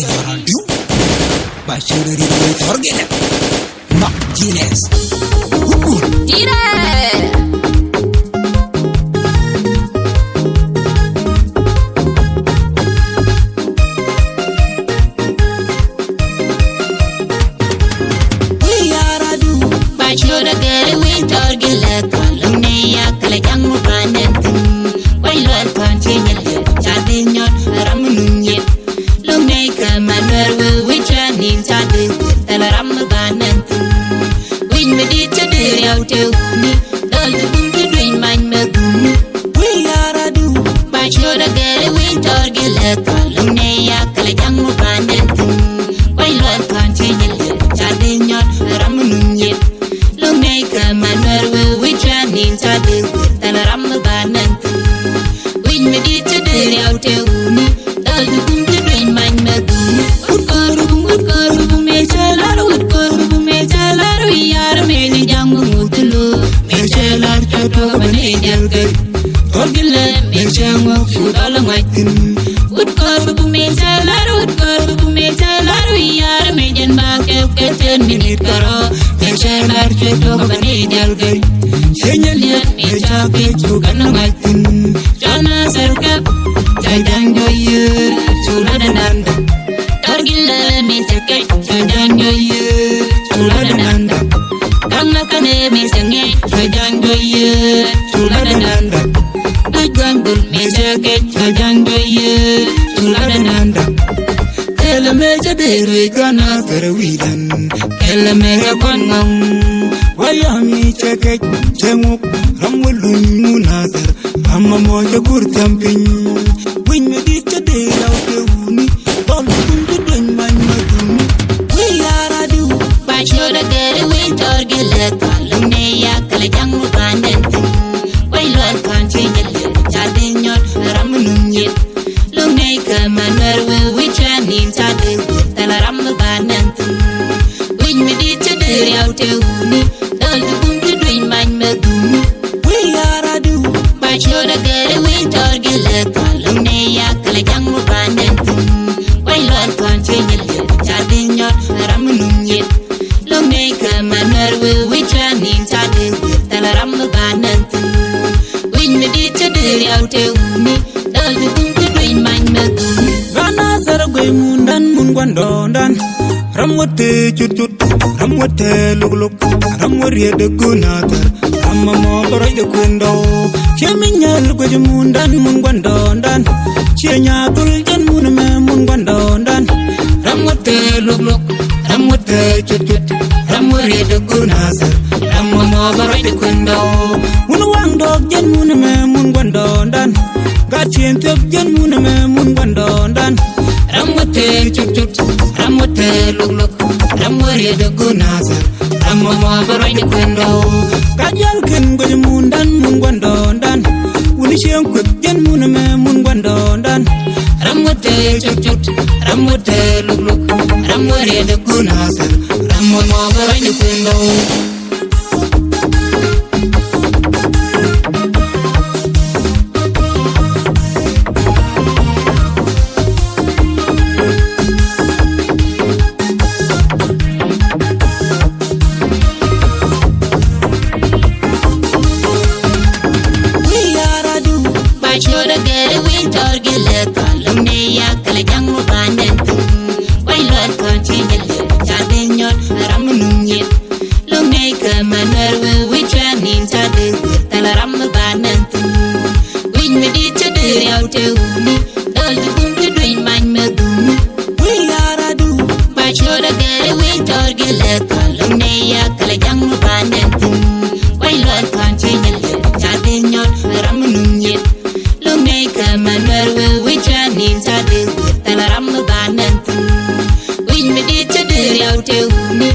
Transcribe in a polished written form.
yarandu bashiriri we torgele ma Giles Gile we yaradu bashiriri we torgele kalune ya kala jangu banentu wai lol kontinel chadinyon ramununye lungai kamaner we chanin chadin talaram banentu win medita de yaute uni dol buntu duin man magunu we yaradu bashiriri we torgele kalune ya kala jangu banentu wai lol kontinel chadinyon ramununye lungai kamaner we chanin chadin talaram banentu win medita de yaute uni dol buntu duin man magunu utkoru me chalar yar me ni jangu mutlu me chalar choto bane jalge torgile me changu fudal maitin utkoru me chalar yar me jan ba ke ten minute karo me chalar choto bane jalge senyal yan me chape chugan maitin chana sarkap jajang joye chuladananda torgile me chakai jajang joye chuladananda kama kane me sange jajang joye chuladananda ajangul me chakai jajang joye chuladananda kela me jadere kana terwidan kela me konngam wayami chakai chenguk ramulun munatar amma moja kurtampin win medita de yaute uni dol buntu duin man magunu we yaradu bashiriri we torgele kalune ya kala jangu banentu wai lol kontinel chadinyon ramununye lungai kamaner we chanin chadin talaram banentu win medita de yaute uni dol buntu duin man magunu we yaradu bashiriri we torgele kalune ya kala jangu banentu wai lol kontinel chadinyon ramununye lungai kamaner we chanin chadin talaram banentu win medita de yaute uni dol buntu duin man magunu gana sargwe mundan mun gwandondan ramwote chut ramwote lugluk ramwariye de gunatar amma mo boroy de kundo cheminyal gwe mundan mun gwandondan chenya tuljan mun me mun gwandondan ramwote lugluk ramwote chut ramwariye de gunatar amma mo boroy de kundo mun wang dog jen mun me mun gwandondan gatien top jen mun me mun gwandondan ramwote chut ramwote lugluk ramwariye de gunatar amma mo boroy de kundo kajal ken gwe mundan mun gwandondan uni chen kwet jen mun me mun gwandondan ramwote chut ramwote lugluk ramwariye de gunatar amma mo boroy de kundo bashiriri we torgele kalune ya kala jangu banentu wai lol kontinel chadinyon ramununye lungai kamaner we chanin chadin talaram banentu win medita de yaute uni dol buntu duin man magunu we yaradu bashiriri we torgele kalune ya kala jangu banentu wai lol kontinel chadinyon ramununye lungai kamaner we chanin chadin talaram banentu win medita de yaute uni